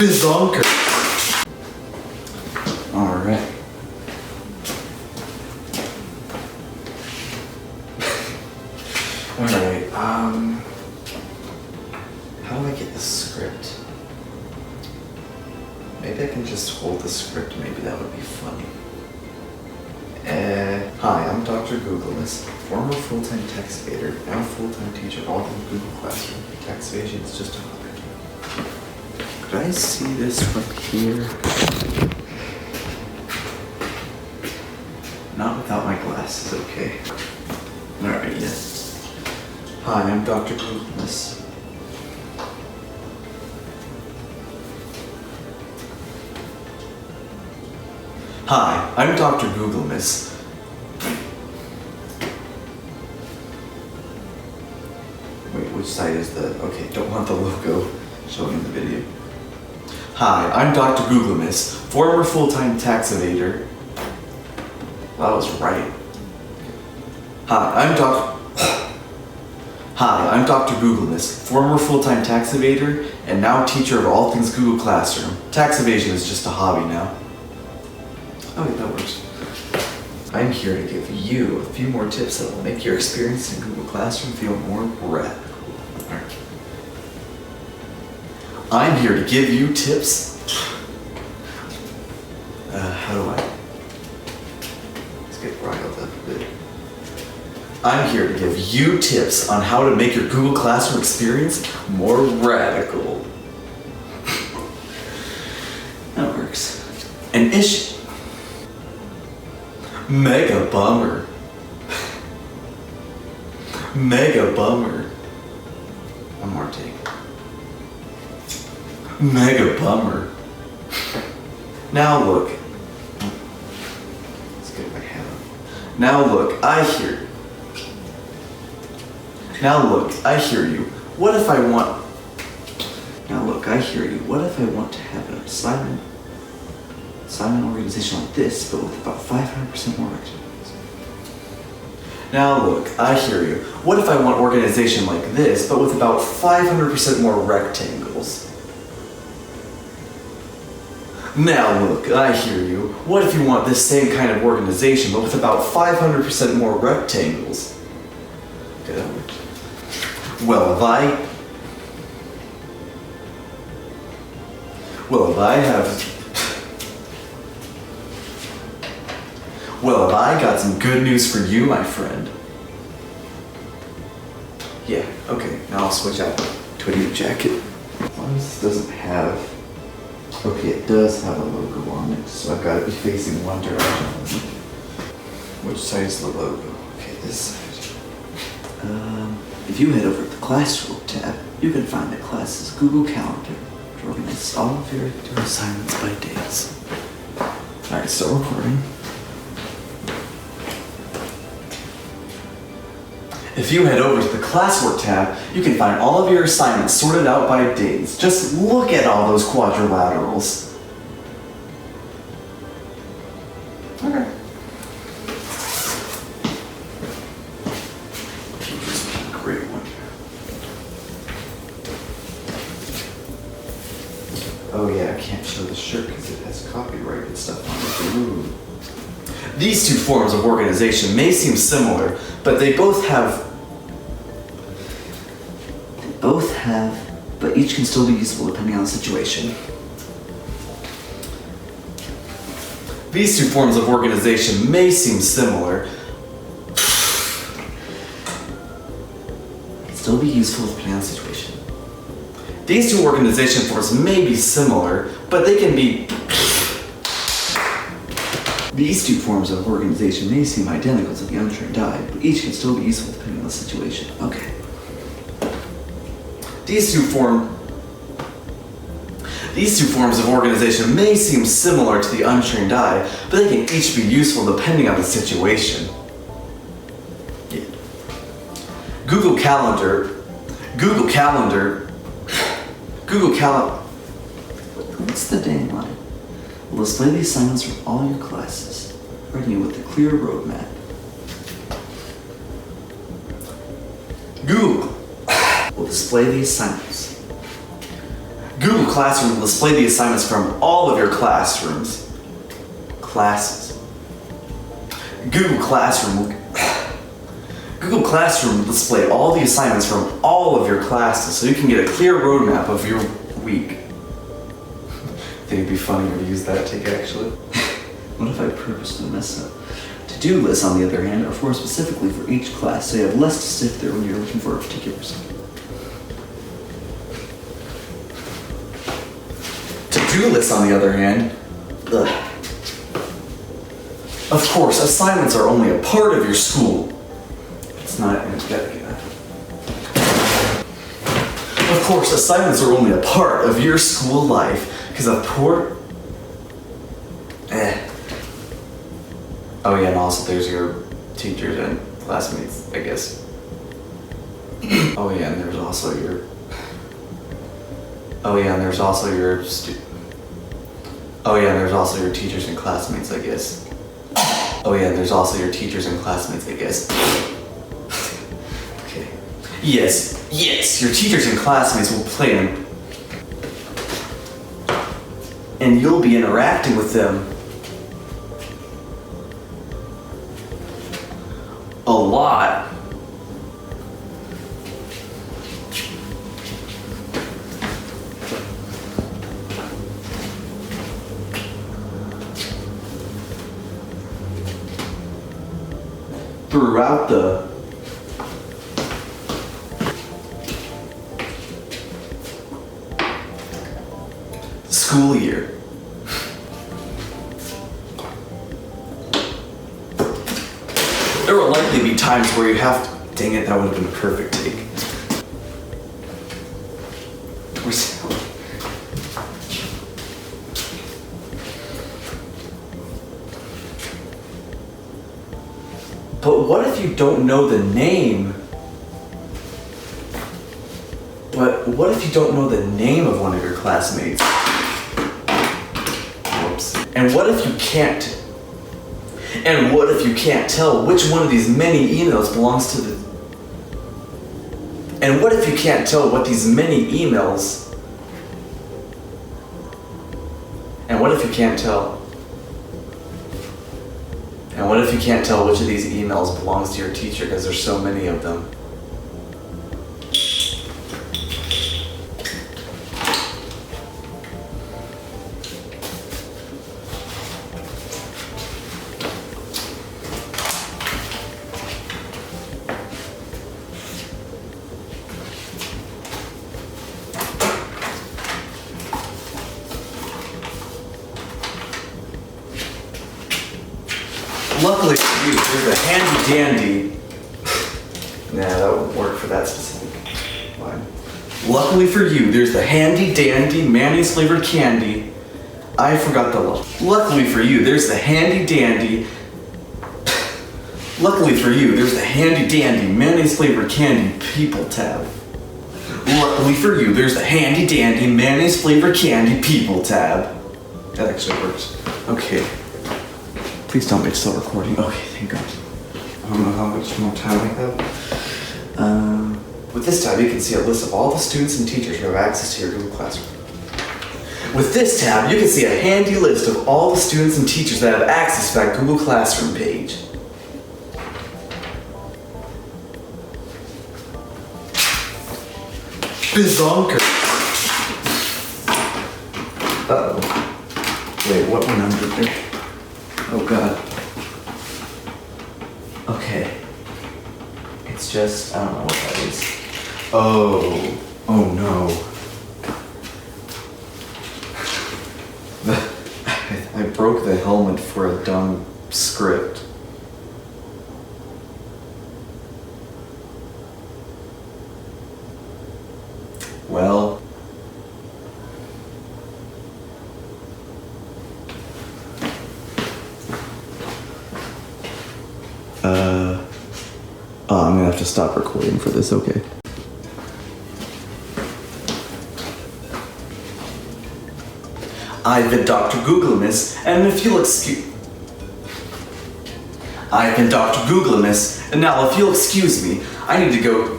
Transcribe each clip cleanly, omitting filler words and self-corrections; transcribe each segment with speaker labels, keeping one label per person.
Speaker 1: Zonker. Alright. Alright, how do I get the script? Maybe I can just hold the script, maybe that would be funny. Hi, I'm Dr. Googleless, former full-time tax evader, now full-time teacher all in Google Classroom. Tax evasion is just a hobby. Could I see this from here? Not without my glasses, okay. Alright, yes. Hi, I'm Dr. Googleless. Hi, I'm Dr. Googleless. Wait, which side is the... Okay, don't want the logo showing in the video. Hi, I'm Dr. Googleless, former full-time tax evader. That was right. Hi, I'm Dr. Googleless, former full-time tax evader, and now teacher of all things Google Classroom. Tax evasion is just a hobby now. Okay, that works. I'm here to give you a few more tips that will make your experience in Google Classroom feel more radical. Alright. I'm here to give you tips. How do I? Let's get riled up a bit. I'm here to give you tips on how to make your Google Classroom experience more radical. That works. An issue. Mega bummer. Mega bummer. One more take. Mega bummer. Now look. Let's get my hat on. Now look, I hear. Now look, I hear you. What if I want... Now look, I hear you. What if I want to have an assignment organization like this, but with about 500% more rectangles? Now look, I hear you. What if I want organization like this, but with about 500% more rectangles? Now look, I hear you. What if you want this same kind of organization, but with about 500% more rectangles? Okay, that works. Well, if I got some good news for you, my friend. Yeah, okay, now I'll switch out to a new jacket. As long as this doesn't have... Okay, it does have a logo on it, so I've got to be facing one direction. Which side is the logo? Okay, this side. If you head over to the Classroom tab, you can find the class's Google Calendar to organize all of your assignments by days. Alright, so recording. If you head over to the Classwork tab, you can find all of your assignments sorted out by days. Just look at all those quadrilaterals. Okay. Great one. Oh yeah, I can't show the shirt because it has copyrighted stuff on it. Ooh. These two forms of organization may seem similar, but they both have, but each can still be useful depending on the situation. These two forms of organization may seem similar, can still be useful depending on the situation. These two organization forms may be similar, but they can be... These two forms of organization may seem identical to the untrained eye, but each can still be useful depending on the situation. Okay. These two forms of organization may seem similar to the untrained eye, but they can each be useful depending on the situation. Yeah. Google Calendar. What's the dang line? Will display the assignments from all your classes, providing you with a clear roadmap. Google will display the assignments. Google Google Classroom will display the assignments from all of your classes. Google Classroom will display all the assignments from all of your classes so you can get a clear roadmap of your week. I think it'd be funnier to use that take actually.
Speaker 2: What if I purposely mess up? To-do lists, on the other hand, are for specifically for each class, so you have less to sift through when you're looking for a particular assignment.
Speaker 1: To-do lists, on the other hand, of course, assignments are only a part of your school. It's not. Of course, assignments are only a part of your school life, because Oh yeah, and also there's your teachers and classmates, I guess. Oh yeah, and there's also your teachers and classmates, I guess. Oh yeah, and there's also your teachers and classmates, I guess. Okay. Yes, your teachers and classmates will play in, and you'll be interacting with them a lot. Throughout the school year. There will likely be times where you have to... Dang it, that would have been a perfect take. But what if you don't know the name? What if you don't know the name of one of your classmates? Whoops. And what if you can't tell which one of these many emails belongs to the... And what if you can't tell what these many emails... And what if you can't tell... And what if you can't tell which of these emails belongs to your teacher because there's so many of them? Luckily for you, there's a handy dandy... Nah, that wouldn't work for that specific line. Luckily for you, there's the handy dandy mayonnaise flavored candy. I forgot the... Luckily for you, there's the handy dandy... Luckily for you, there's the handy dandy mayonnaise flavored candy people tab. Luckily for you, there's the handy dandy mayonnaise flavored candy people tab. That actually works. Okay. Please tell me it's still recording. Okay, thank God. I don't know how much more time we have. With this tab, you can see a list of all the students and teachers who have access to your Google Classroom. With this tab, you can see a handy list of all the students and teachers that have access to that Google Classroom page. Bizonker. Uh-oh. Wait, what went under there? Oh God. Okay. It's just, I don't know what that is. Oh no. I broke the helmet for a dumb script. Well. I'm gonna have to stop recording for this, okay. I've been Dr. Google, miss, and if you'll excuse... I've been Dr. Google, miss, and now if you'll excuse me, I need to go...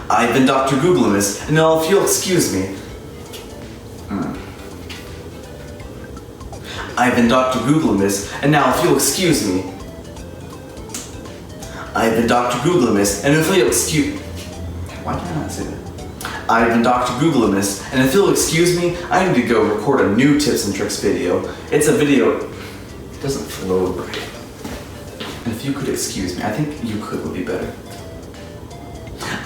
Speaker 1: I've been Dr. Google, miss, and now if you'll excuse me... I've been Dr. Googling this, and now if you'll excuse me. I've been Dr. Googling this, and if you'll excuse... Why can't I not say that? I've been Dr. Googling this, and if you'll excuse me, I need to go record a new tips and tricks video. It's a video... It doesn't flow right. And if you could excuse me, I think you could would be better.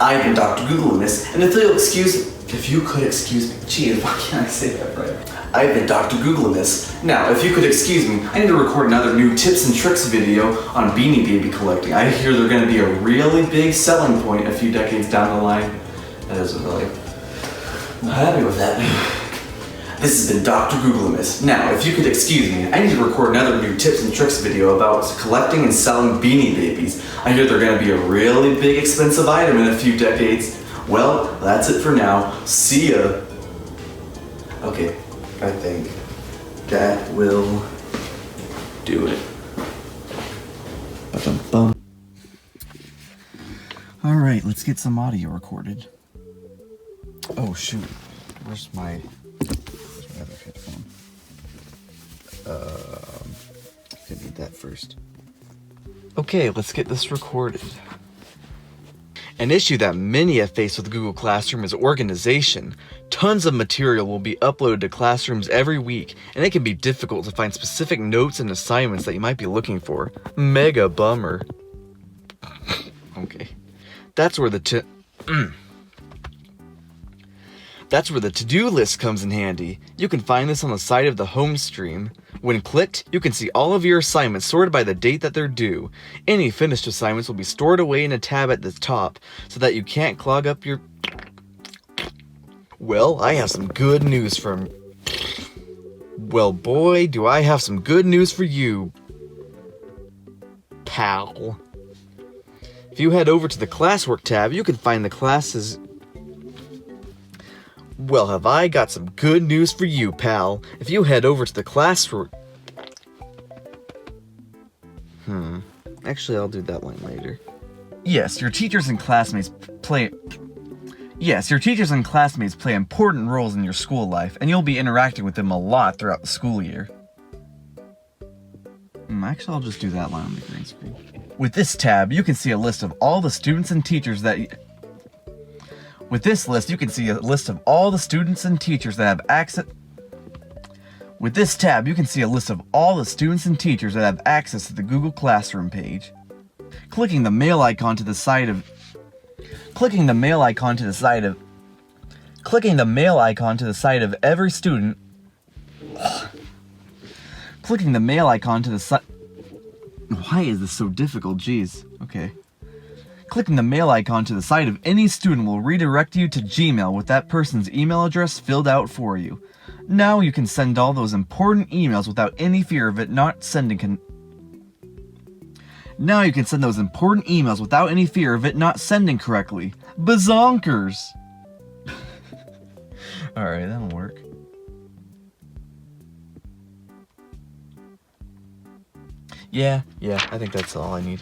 Speaker 1: I've been Dr. Googling this, and if you'll excuse me... If you could excuse me... Geez, why can't I say that right? I've been Dr. Googling this. Now, if you could excuse me, I need to record another new tips and tricks video on Beanie Baby collecting. I hear they're going to be a really big selling point a few decades down the line. That isn't really... I'm happy with that. This has been Dr. Googling this. Now, if you could excuse me, I need to record another new tips and tricks video about collecting and selling Beanie Babies. I hear they're going to be a really big expensive item in a few decades. Well, that's it for now. See ya. Okay, I think that will do it. Ba-dum-bum. All right, let's get some audio recorded. Oh shoot, where's my other headphone? I need that first. Okay, let's get this recorded. An issue that many have faced with Google Classroom is organization. Tons of material will be uploaded to Classrooms every week, and it can be difficult to find specific notes and assignments that you might be looking for. Mega bummer. Okay. That's where the to-do list comes in handy. You can find this on the side of the home stream. When clicked, you can see all of your assignments sorted by the date that they're due. Any finished assignments will be stored away in a tab at the top so that you can't clog up your... Well, I have some good news from... Well, boy, do I have some good news for you, pal. If you head over to the Classwork tab, you can find the classes... Well, have I got some good news for you, pal. If you head over to the Classwork... Actually, I'll do that line later. Yes, your teachers and classmates play important roles in your school life, and you'll be interacting with them a lot throughout the school year. Actually, I'll just do that line on the green screen. With this tab, you can see a list of all the students and teachers that... With this list, you can see a list of all the students and teachers that have access... With this tab, you can see a list of all the students and teachers that have access to the Google Classroom page. Clicking the mail icon to the side of every student... Clicking the mail icon to the side... Why is this so difficult? Jeez. Okay. Clicking the mail icon to the side of any student will redirect you to Gmail with that person's email address filled out for you. Now you can send all those important emails without any fear of it not sending Now you can send those important emails without any fear of it not sending correctly. Bazonkers! Alright, that'll work. Yeah, I think that's all I need.